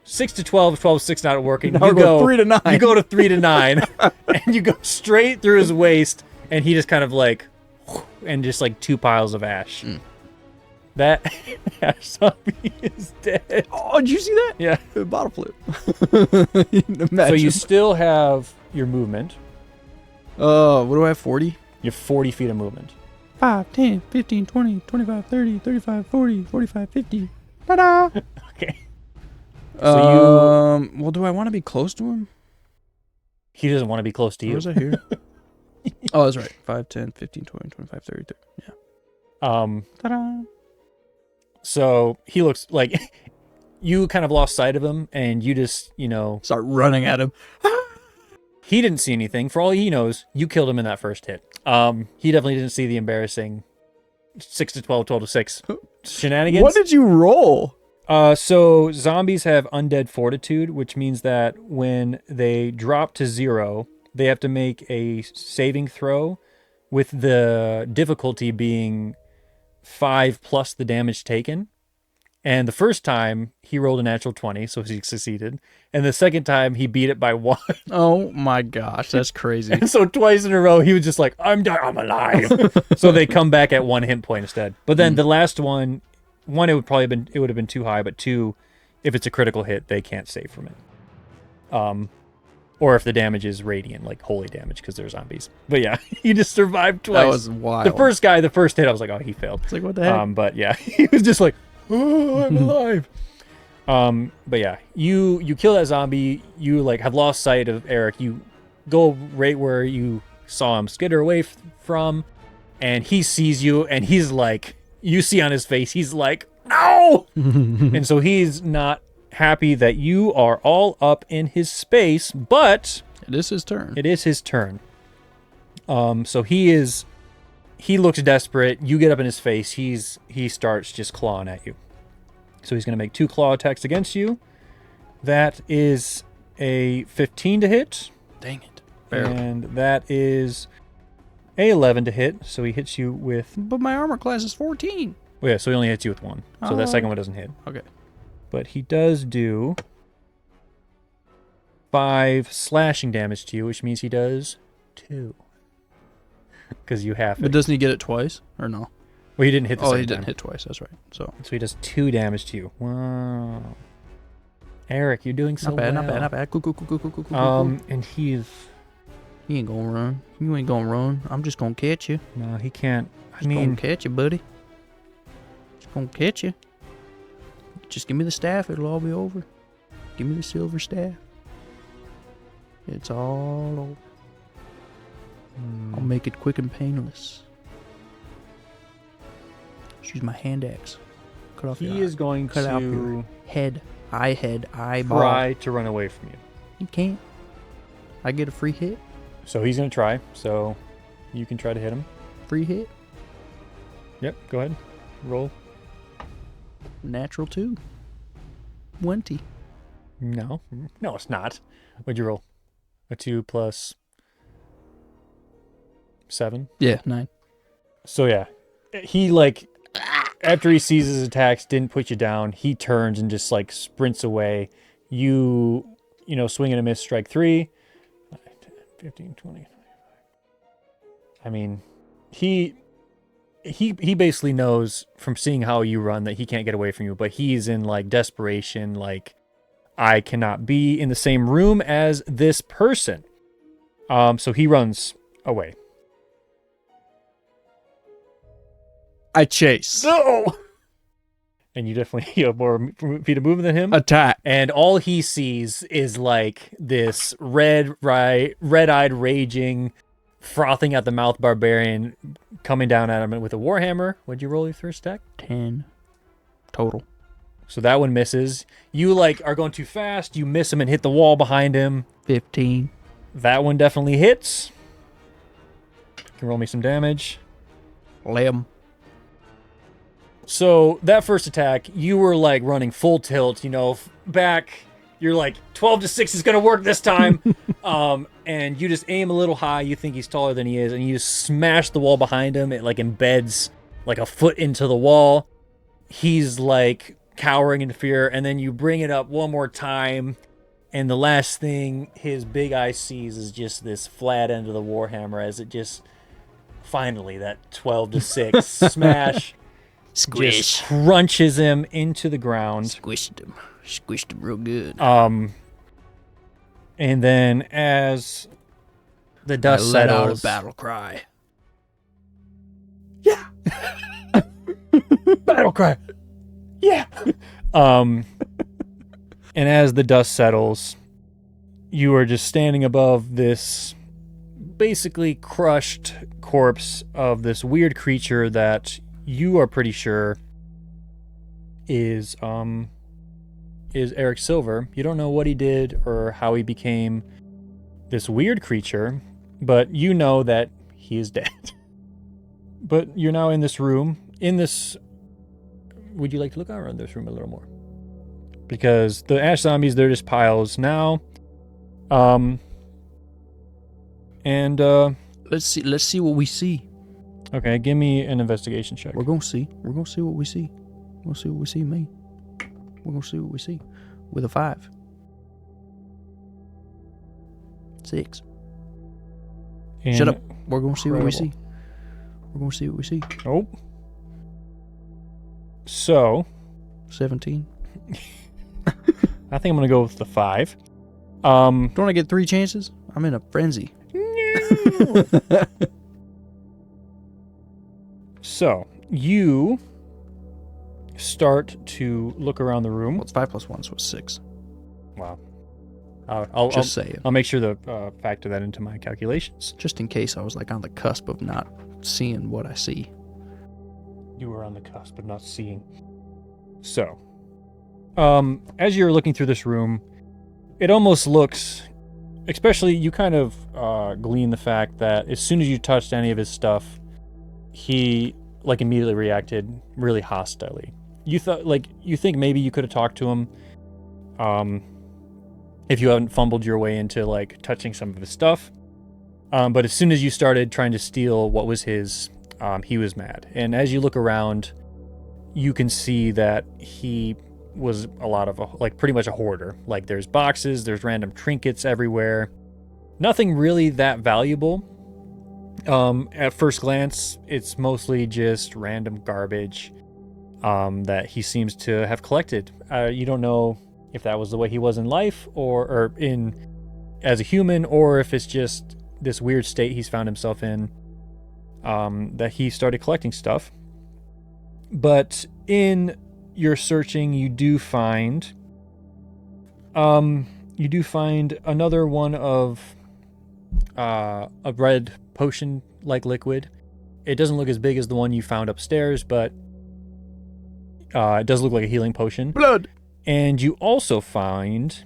6 to 12, 12 to 6 not working. Now you go 3 to 9. You go to 3 to 9, and you go straight through his waist, and he just kind of like, and just like 2 piles of ash. That ash zombie is dead. Oh, did you see that? Yeah. Bottle flip. So you still have your movement. What do I have? 40? You have 40 feet of movement. 5, 10, 15, 20, 25, 30, 35, 40, 45, 50. Ta-da! Okay. So well, do I want to be close to him? He doesn't want to be close to you. Where's that here? Oh, that's right. 5, 10, 15, 20, 25, 30, 30. Yeah. Ta-da! So he looks like you kind of lost sight of him, and you just, start running at him. He didn't see anything. For all he knows, you killed him in that first hit. He definitely didn't see the embarrassing 6 to 12, 12 to 6 shenanigans. What did you roll? So zombies have undead fortitude, which means that when they drop to 0, they have to make a saving throw, with the difficulty being 5 plus the damage taken. And the first time he rolled a natural 20, so he succeeded. And the second time he beat it by 1. Oh my gosh, that's crazy. And so twice in a row he was just like, I'm alive. So they come back at 1 hit point instead. But then the last one, it would have been too high, but 2, if it's a critical hit, they can't save from it. Or if the damage is radiant, like holy damage, because they're zombies. But yeah, he just survived twice. That was wild. The first guy, the first hit, I was like, oh, he failed. It's like, what the heck? But yeah, he was just like, oh, I'm alive. But yeah, you kill that zombie. You like have lost sight of Eric. You go right where you saw him skitter away from, and he sees you, and he's like, you see on his face, he's like, no. And so he's not happy that you are all up in his space, but it is his turn. It is his turn. So he looks desperate. You get up in his face. He starts just clawing at you. So he's going to make 2 claw attacks against you. That is a 15 to hit. Dang it. Barely. And that is a 11 to hit. So he hits you with... But my armor class is 14. Oh yeah, so he only hits you with 1. So that second one doesn't hit. Okay. But he does do 5 slashing damage to you, which means he does 2. Because you have it. But doesn't he get it twice? Or no? Well, he didn't hit the second he didn't time. hit twice. That's right. So he does 2 damage to you. Wow. Eric, you're doing so well. Not bad. Cool. And he ain't gonna run. You ain't gonna run. I'm just gonna catch you. No, he can't. Gonna catch you, buddy. Just gonna catch you. Just give me the staff. It'll all be over. Give me the silver staff. It's all over. I'll make it quick and painless. Just use my hand axe. Cut off he your is going cut out to your head, eyeball. try to run away from you. You can't. I get a free hit. So he's going to try. So you can try to hit him. Free hit. Yep, go ahead. Roll. Natural 2. 20. No, it's not. What'd you roll? A 2 plus 7? Yeah, 9. So yeah, he like, after he sees his attacks, didn't put you down, he turns and just like sprints away. You know, swing and a miss, strike 3. 5, 10, 15, 20. I mean, he basically knows from seeing how you run that he can't get away from you, but he's in like desperation, like, I cannot be in the same room as this person. So he runs away. I chase. No! And you definitely have more feet of movement than him. Attack. And all he sees is like this red-eyed, raging, frothing at the mouth barbarian coming down at him with a warhammer. What'd you roll your first attack? 10 total. So that one misses. You like are going too fast. You miss him and hit the wall behind him. 15. That one definitely hits. You can roll me some damage. 11. So that first attack, you were like running full tilt, you know, back. You're like 12 to 6 is going to work this time. And you just aim a little high. You think he's taller than he is. And you just smash the wall behind him. It like embeds like a foot into the wall. He's like cowering in fear. And then you bring it up one more time. And the last thing his big eye sees is just this flat end of the warhammer as it just finally, that 12 to 6 smash. Squish. Just crunches him into the ground. Squished him. Squished him real good. And then as the dust let out settles, a battle cry. Yeah. Battle cry. Yeah. And as the dust settles, you are just standing above this basically crushed corpse of this weird creature that you are pretty sure is Eric Silver. You don't know what he did or how he became this weird creature, but you know that he is dead. But you're now in this room. Would you like to look around this room a little more? Because the ash zombies, they're just piles now. Let's see what we see. Okay, give me an investigation check. We're gonna see what we see. We'll see what we see, man. We're gonna see what we see. With a 5. 6. Shut up. We're gonna see what we see. We're gonna see what we see. Nope. So 17. I think I'm gonna go with the 5. Don't I get 3 chances? I'm in a frenzy. So you start to look around the room. Well, it's 5 plus 1, so it's 6. Wow. I'll Saying. I'll make sure to factor that into my calculations. Just in case I was like on the cusp of not seeing what I see. You were on the cusp of not seeing. So, as you're looking through this room, it almost looks, especially you kind of glean the fact that as soon as you touched any of his stuff, he like immediately reacted really hostilely. You think maybe you could have talked to him, if you hadn't fumbled your way into like touching some of his stuff. But as soon as you started trying to steal what was his, he was mad. And as you look around, you can see that he was pretty much a hoarder. Like there's boxes, there's random trinkets everywhere. Nothing really that valuable. At first glance, it's mostly just random garbage that he seems to have collected. You don't know if that was the way he was in life or in as a human, or if it's just this weird state he's found himself in, that he started collecting stuff. But in your searching, you do find another one of a red potion-like liquid. It doesn't look as big as the one you found upstairs, but It does look like a healing potion. Blood. And you also find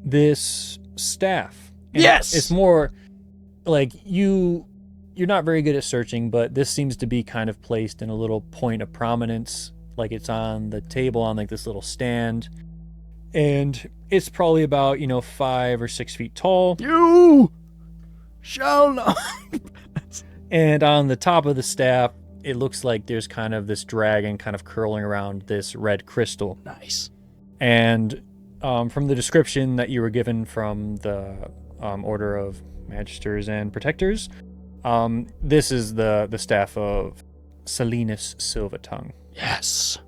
this staff. And Yes! It's more like you're not very good at searching, but this seems to be kind of placed in a little point of prominence. Like it's on the table on like this little stand. And it's probably about, 5 or 6 feet tall. You shall not. And on the top of the staff, it looks like there's kind of this dragon kind of curling around this red crystal. Nice. And from the description that you were given from the Order of Magisters and Protectors, this is the staff of Selinus Silvertongue. Yes.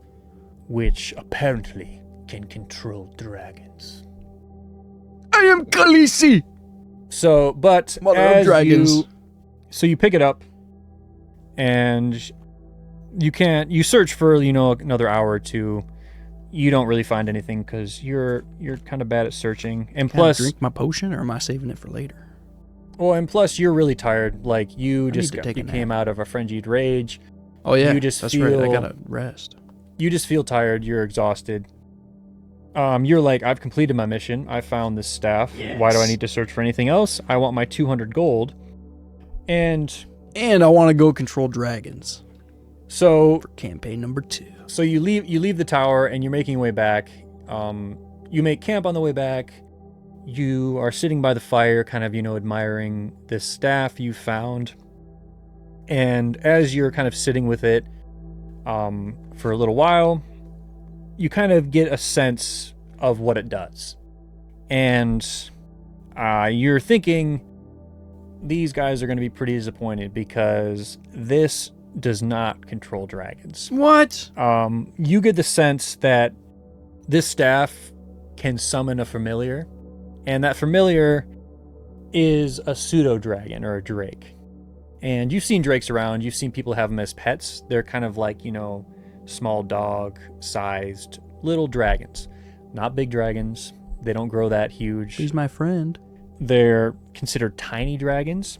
Which apparently can control dragons. I am Khaleesi. So, but Mother as of dragons. you pick it up, and you search for another hour or two. You don't really find anything because you're kind of bad at searching, and Can I plus, drink my potion, or am I saving it for later? plus you're really tired. Like you take a came out of a frenzied rage. Oh yeah, You just that's right. I feel- gotta rest. You just feel tired. You're exhausted. You're like, I've completed my mission. I found this staff. Yes. Why do I need to search for anything else? I want my 200 gold. And And I want to go control dragons so for campaign number 2. So you leave the tower and you're making your way back. You make camp on the way back. You are sitting by the fire, kind of, admiring this staff you found. And as you're kind of sitting with it for a little while, you kind of get a sense of what it does. And you're thinking these guys are going to be pretty disappointed because this does not control dragons. What? You get the sense that this staff can summon a familiar, and that familiar is a pseudo-dragon or a drake. And you've seen drakes around. You've seen people have them as pets. They're kind of like, small dog-sized little dragons. Not big dragons. They don't grow that huge. He's my friend. They're considered tiny dragons.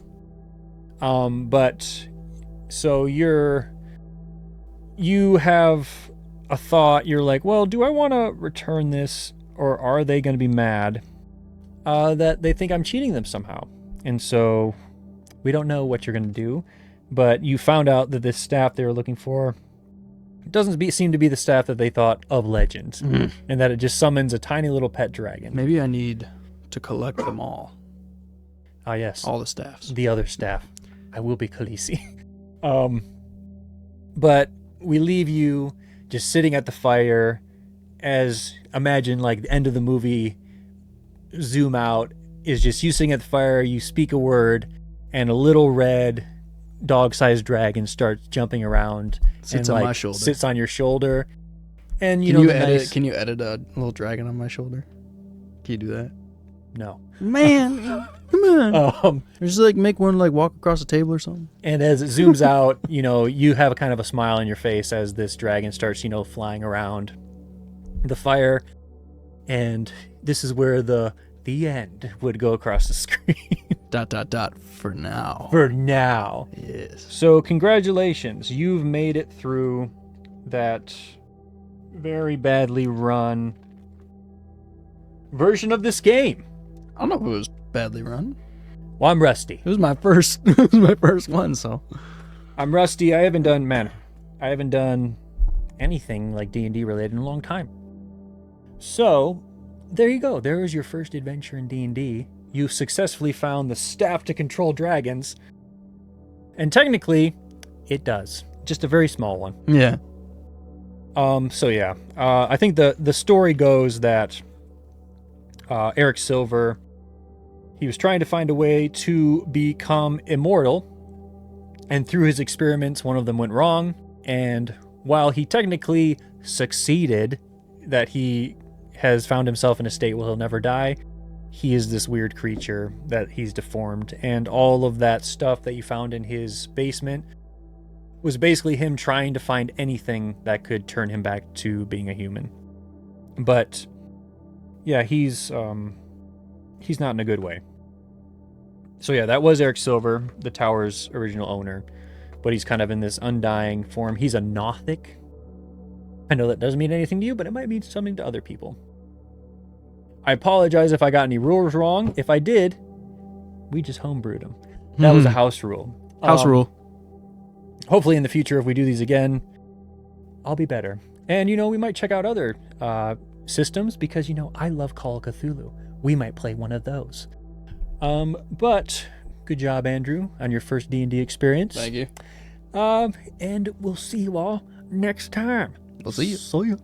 But so you have a thought. You're like, well, do I want to return this, or are they going to be mad that they think I'm cheating them somehow? And so we don't know what you're going to do, but you found out that this staff they were looking for doesn't seem to be the staff that they thought of legend, and that it just summons a tiny little pet dragon. Maybe I need to collect them all. Ah, yes. All the staffs. The other staff. I will be Khaleesi. But we leave you just sitting at the fire as, imagine like the end of the movie, zoom out, is just you sitting at the fire, you speak a word, and a little red dog-sized dragon starts jumping around. Sits and on my shoulder. Sits on your shoulder. And Can you edit a little dragon on my shoulder? Can you do that? No. Man, come on. Just make one walk across the table or something. And as it zooms out, you have a kind of a smile on your face as this dragon starts, flying around the fire. And this is where the end would go across the screen. ... For now. For now. Yes. So congratulations. You've made it through that very badly run version of this game. I don't know if it was badly run. Well, I'm rusty. It was my first. It was my first one, so. I'm rusty. I haven't done anything like D&D related in a long time. So, there you go. There was your first adventure in D&D. You successfully found the staff to control dragons. And technically, it does. Just a very small one. Yeah. So yeah. I think the story goes that Eric Silver, he was trying to find a way to become immortal. And through his experiments, one of them went wrong. And while he technically succeeded, that he has found himself in a state where he'll never die, he is this weird creature that he's deformed. And all of that stuff that you found in his basement was basically him trying to find anything that could turn him back to being a human. But yeah, he's not in a good way. So yeah, that was Eric Silver, the tower's original owner. but he's kind of in this undying form. He's a Nothic. I know that doesn't mean anything to you, but it might mean something to other people. I apologize if I got any rules wrong. If I did, we just homebrewed them. That was a house rule. House rule. Hopefully in the future, if we do these again, I'll be better. And, we might check out other systems because, I love Call of Cthulhu. We might play one of those. But good job, Andrew, on your first D&D experience. Thank you. And we'll see you all next time. We'll see you. See you.